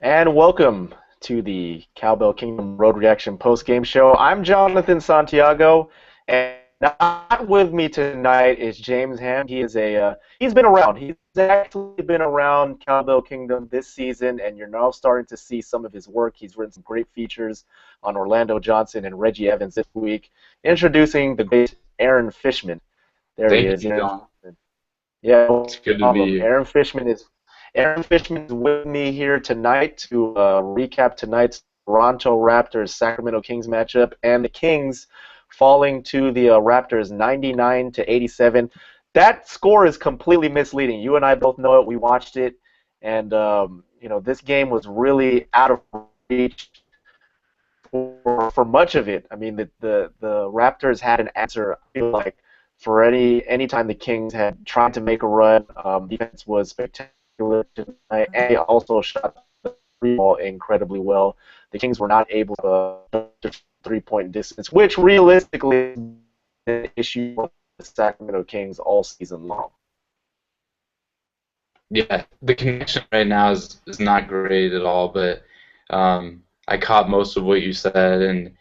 And welcome to the Cowbell Kingdom Road Reaction post-game show. I'm Jonathan Santiago, and not with me tonight is James Ham. He's been around. He's actually been around Cowbell Kingdom this season, and you're now starting to see some of his work. He's written some great features on Orlando Johnson and Reggie Evans this week. Introducing the great Aaron Fishman. There he Thank is. you, John. Yeah, no It's good to be problem. here. Aaron Fishman is with me here tonight to recap tonight's Toronto Raptors Sacramento Kings matchup and the Kings falling to the Raptors 99 to 87. That score is completely misleading. You and I both know it. We watched it, and this game was really out of reach for much of it. I mean, the Raptors had an answer. I feel like for any time the Kings had tried to make a run, defense was spectacular tonight, and they also shot the three ball incredibly well. The Kings were not able to 3-point distance, which realistically is an issue for the Sacramento Kings all season long. Yeah, the connection right now is not great at all, but I caught most of what you said, and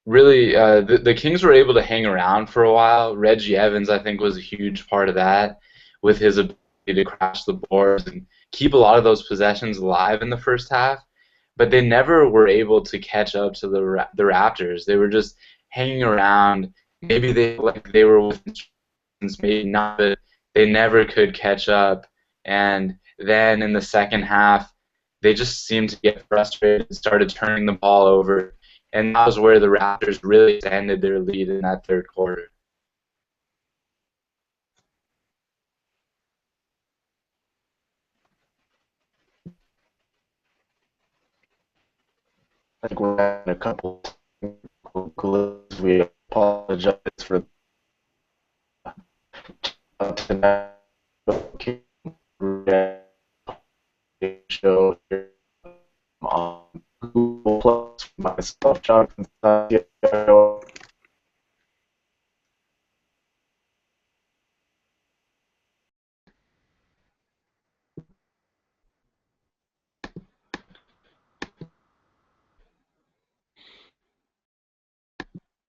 really, the Kings were able to hang around for a while. Reggie Evans, I think, was a huge part of that, with his ability to crash the boards and keep a lot of those possessions alive in the first half. But they never were able to catch up to the Raptors. They were just hanging around. Maybe they were within, maybe not, but they never could catch up. And then in the second half, they just seemed to get frustrated and started turning the ball over. And that was where the Raptors really ended their lead in that third quarter. I think we're having a couple of glitches. We apologize for tonight. Show here on Google Plus. Myself, Jonathan Santiago.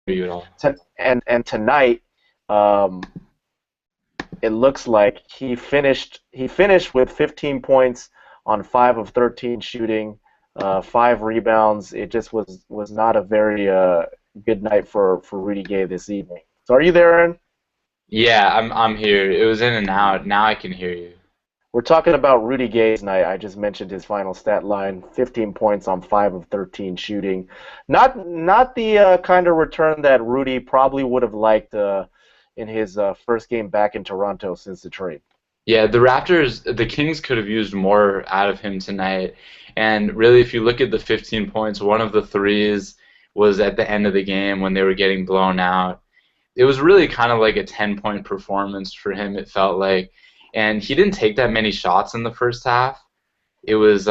You at all? And tonight, um, it looks like he finished with 15 points on 5 of 13 shooting, 5 rebounds. It just was not a very good night for Rudy Gay this evening. So are you there, Aaron? Yeah, I'm here. It was in and out. Now I can hear you. We're talking about Rudy Gay's night. I just mentioned his final stat line: 15 points on 5 of 13 shooting. Not the kind of return that Rudy probably would have liked in his first game back in Toronto since the trade. Yeah, the Kings could have used more out of him tonight. And really, if you look at the 15 points, one of the threes was at the end of the game when they were getting blown out. It was really kind of like a 10-point performance for him, it felt like. And he didn't take that many shots in the first half. It was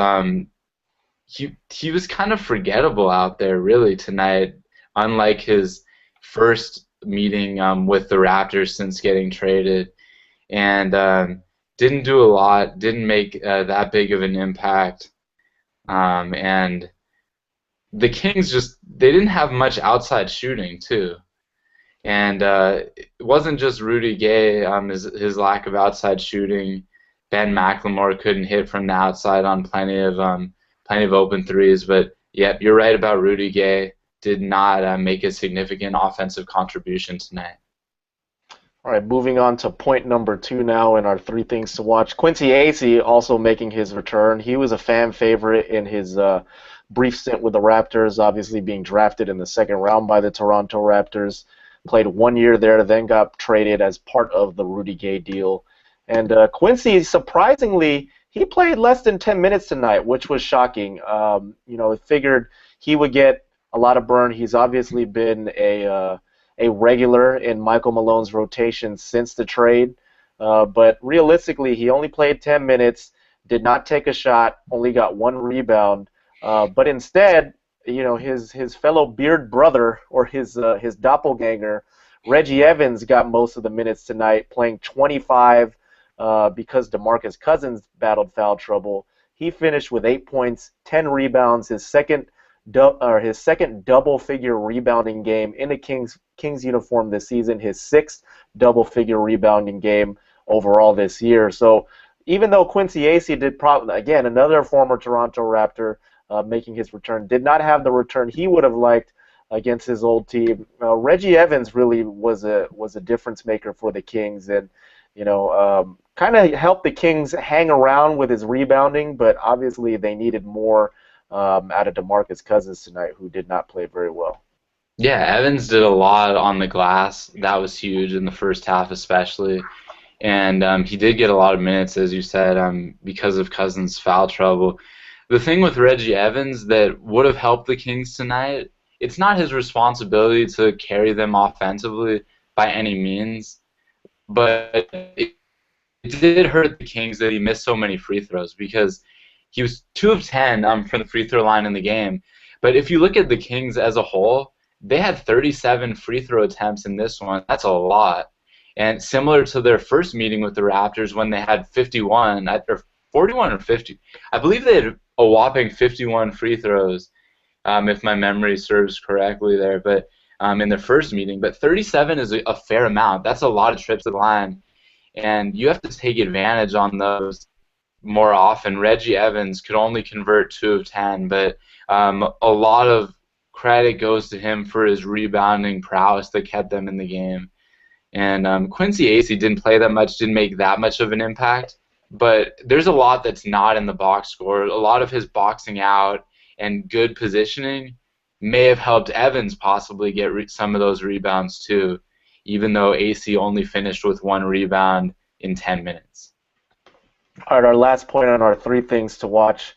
he was kind of forgettable out there really tonight, unlike his first meeting with the Raptors since getting traded, and didn't do a lot, didn't make that big of an impact, and the Kings just they didn't have much outside shooting too. And it wasn't just Rudy Gay, his lack of outside shooting. Ben McLemore couldn't hit from the outside on plenty of open threes. But yeah, you're right about Rudy Gay. Did not make a significant offensive contribution tonight. All right, moving on to point number 2 now in our three things to watch. Quincy Acey also making his return. He was a fan favorite in his brief stint with the Raptors, obviously being drafted in the second round by the Toronto Raptors. Played 1 year there, then got traded as part of the Rudy Gay deal. And Quincy, surprisingly, he played less than 10 minutes tonight, which was shocking. Figured he would get a lot of burn. He's obviously been a regular in Michael Malone's rotation since the trade. But realistically, he only played 10 minutes, did not take a shot, only got 1 rebound. But instead, his fellow beard brother or his doppelganger, Reggie Evans, got most of the minutes tonight, playing 25 because DeMarcus Cousins battled foul trouble. He finished with 8 points, 10 rebounds, his second double-figure rebounding game in a Kings uniform this season, his sixth double-figure rebounding game overall this year. So even though Quincy Acee did again, another former Toronto Raptor making his return, did not have the return he would have liked against his old team. Reggie Evans really was a difference maker for the Kings, and kind of helped the Kings hang around with his rebounding, but obviously they needed more out of DeMarcus Cousins tonight, who did not play very well. Yeah, Evans did a lot on the glass. That was huge in the first half, especially. And he did get a lot of minutes, as you said, because of Cousins' foul trouble. The thing with Reggie Evans that would have helped the Kings tonight, it's not his responsibility to carry them offensively by any means, but it did hurt the Kings that he missed so many free throws, because he was 2 of 10 from the free throw line in the game. But if you look at the Kings as a whole, they had 37 free throw attempts in this one. That's a lot. And similar to their first meeting with the Raptors when they had 51, or 41 or 50, I believe they had a whopping 51 free throws, if my memory serves correctly there. But in their first meeting, but 37 is a fair amount. That's a lot of trips to the line, and you have to take advantage on those more often. Reggie Evans could only convert 2 of 10, but a lot of credit goes to him for his rebounding prowess that kept them in the game. And Quincy Acee didn't play that much, didn't make that much of an impact, but there's a lot that's not in the box score. A lot of his boxing out and good positioning may have helped Evans possibly get some of those rebounds too, even though Acee only finished with 1 rebound in 10 minutes. All right, our last point on our 3 things to watch.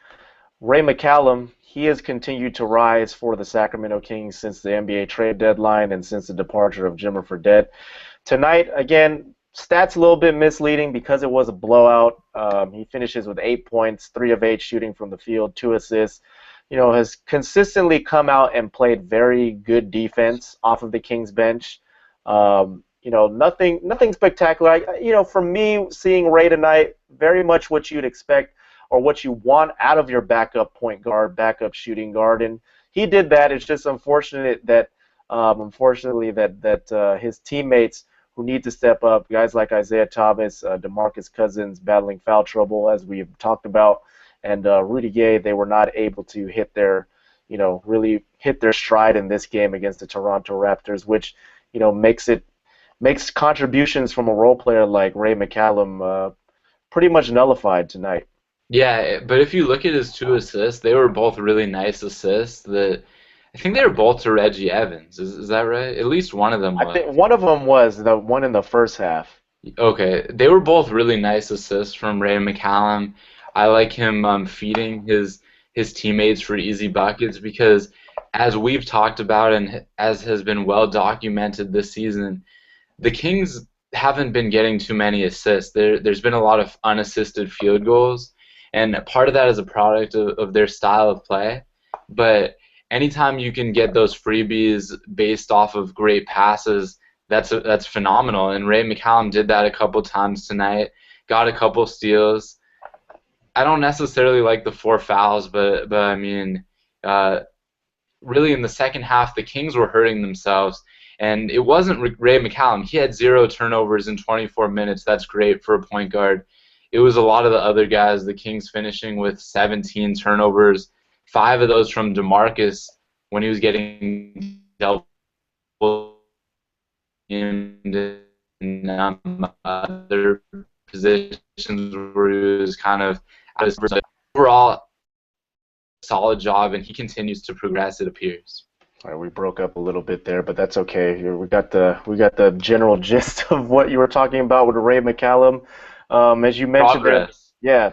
Ray McCallum, he has continued to rise for the Sacramento Kings since the NBA trade deadline and since the departure of Jimmer Fredette. Tonight, again, stats a little bit misleading because it was a blowout. He finishes with 8 points, 3 of 8 shooting from the field, 2 assists. Has consistently come out and played very good defense off of the Kings bench. Nothing spectacular. For me, seeing Ray tonight, very much what you'd expect or what you want out of your backup point guard, backup shooting guard, and he did that. It's just unfortunate that, his teammates who need to step up, guys like Isaiah Thomas, DeMarcus Cousins battling foul trouble, as we've talked about, and Rudy Gay, they were not able to hit their, really hit their stride in this game against the Toronto Raptors, which, makes contributions from a role player like Ray McCallum pretty much nullified tonight. Yeah, but if you look at his 2 assists, they were both really nice assists. I think they were both to Reggie Evans. Is that right? At least one of them was. I think one of them was the one in the first half. Okay, they were both really nice assists from Ray McCallum. I like him feeding his teammates for easy buckets, because as we've talked about and as has been well documented this season, the Kings haven't been getting too many assists. There's been a lot of unassisted field goals, and part of that is a product of their style of play. But anytime you can get those freebies based off of great passes, that's phenomenal. And Ray McCallum did that a couple times tonight, got a couple steals. I don't necessarily like the 4 fouls, but I mean, really in the second half, the Kings were hurting themselves. And it wasn't Ray McCallum. He had 0 turnovers in 24 minutes. That's great for a point guard. It was a lot of the other guys, the Kings finishing with 17 turnovers, 5 of those from DeMarcus when he was getting double in other positions where he was kind of out of his overall solid job, and he continues to progress, it appears. All right, we broke up a little bit there, but that's okay. We got the general gist of what you were talking about with Ray McCallum. As you mentioned, Progress.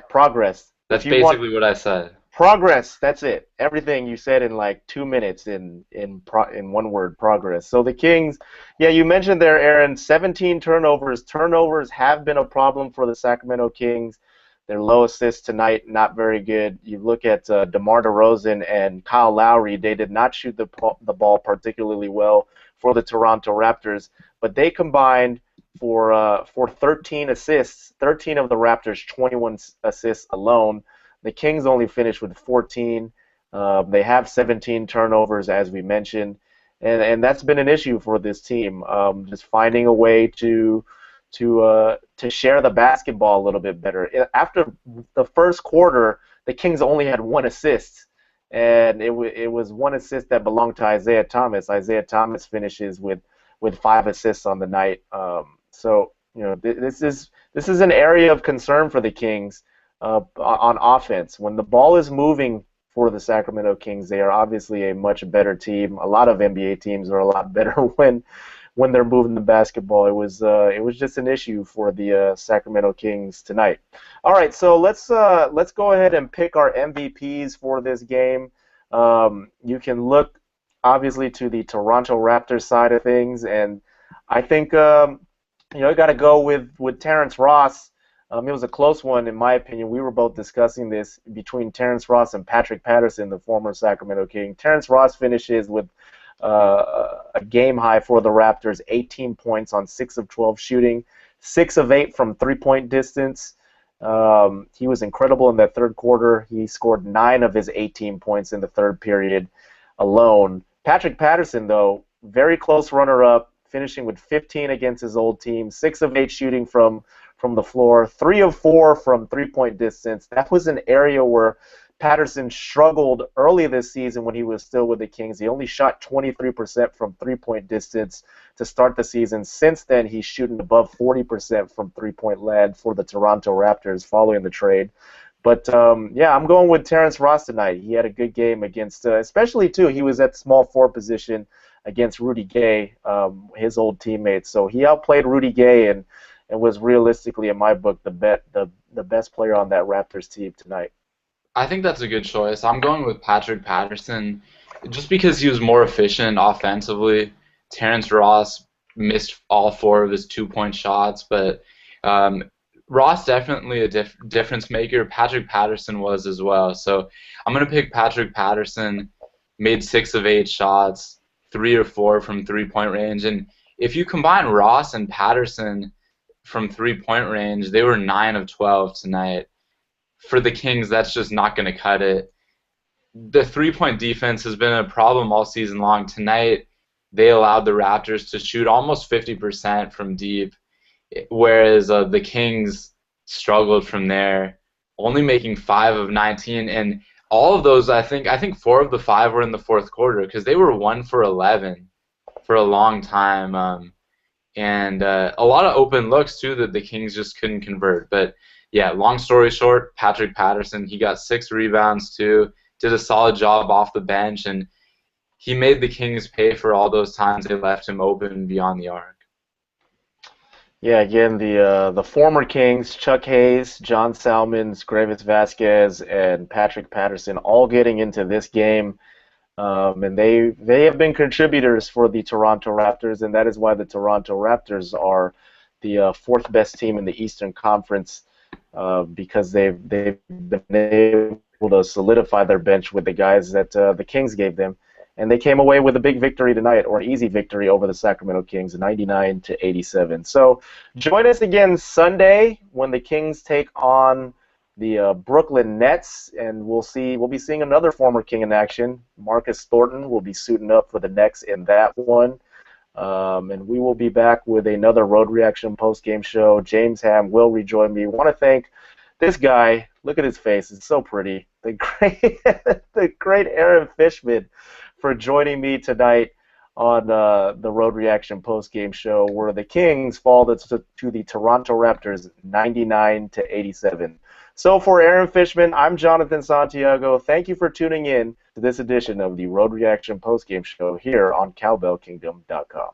Progress. That's basically what I said. Progress. That's it. Everything you said in like 2 minutes in one word. Progress. So the Kings, you mentioned there, Aaron, 17 turnovers. Turnovers have been a problem for the Sacramento Kings. Their low assists tonight, not very good. You look at DeMar DeRozan and Kyle Lowry, they did not shoot the ball particularly well for the Toronto Raptors, but they combined for 13 assists, 13 of the Raptors' 21 assists alone. The Kings only finished with 14. They have 17 turnovers, as we mentioned, and that's been an issue for this team. Just finding a way to share the basketball a little bit better. After the first quarter, the Kings only had one assist, and it was one assist that belonged to Isaiah Thomas. Isaiah Thomas finishes with 5 assists on the night. So this is an area of concern for the Kings on offense. When the ball is moving for the Sacramento Kings, they are obviously a much better team. A lot of NBA teams are a lot better when they're moving the basketball. It was just an issue for the Sacramento Kings tonight. All right, so let's go ahead and pick our MVPs for this game. You can look obviously to the Toronto Raptors side of things, and I think you got to go with Terrence Ross. It was a close one, in my opinion. We were both discussing this between Terrence Ross and Patrick Patterson, the former Sacramento King. Terrence Ross finishes with a game high for the Raptors, 18 points on 6 of 12 shooting, 6 of 8 from three-point distance. He was incredible in that third quarter. He scored 9 of his 18 points in the third period alone. Patrick Patterson, though, very close runner-up, finishing with 15 against his old team, 6 of 8 shooting from the floor, 3 of 4 from three-point distance. That was an area where Patterson struggled early this season when he was still with the Kings. He only shot 23% from three-point distance to start the season. Since then, he's shooting above 40% from three-point land for the Toronto Raptors following the trade. But, yeah, I'm going with Terrence Ross tonight. He had a good game against, especially, too, he was at small forward position against Rudy Gay, his old teammate. So he outplayed Rudy Gay and was realistically, in my book, the best player on that Raptors team tonight. I think that's a good choice. I'm going with Patrick Patterson just because he was more efficient offensively. Terrence Ross missed all 4 of his 2-point shots, but Ross definitely a difference maker. Patrick Patterson was as well. So I'm going to pick Patrick Patterson, made 6 of 8 shots, 3 or 4 from three-point range. And if you combine Ross and Patterson from three-point range, they were 9 of 12 tonight. For the Kings, that's just not going to cut it. The three-point defense has been a problem all season long. Tonight, they allowed the Raptors to shoot almost 50% from deep, whereas the Kings struggled from there, only making 5 of 19. And all of those, I think 4 of the 5 were in the fourth quarter because they were 1 for 11 for a long time. And a lot of open looks, too, that the Kings just couldn't convert. But, yeah, long story short, Patrick Patterson, he got 6 rebounds, too, did a solid job off the bench, and he made the Kings pay for all those times they left him open beyond the arc. Yeah, again, the former Kings, Chuck Hayes, John Salmons, Gravis Vasquez, and Patrick Patterson all getting into this game. And they have been contributors for the Toronto Raptors, and that is why the Toronto Raptors are the 4th best team in the Eastern Conference, because they've been able to solidify their bench with the guys that the Kings gave them, and they came away with a big victory tonight, or an easy victory over the Sacramento Kings, 99-87. So join us again Sunday when the Kings take on the Brooklyn Nets, and we'll be seeing another former King in action. Marcus Thornton will be suiting up for the Nets in that one. And we will be back with another Road Reaction post-game show. James Ham will rejoin me. Want to thank this guy. Look at his face. It's so pretty. The great Aaron Fishman for joining me tonight on the Road Reaction post-game show, where the Kings fall to the Toronto Raptors 99-87. So for Aaron Fishman, I'm Jonathan Santiago. Thank you for tuning in to this edition of the Road Reaction postgame show here on CowbellKingdom.com.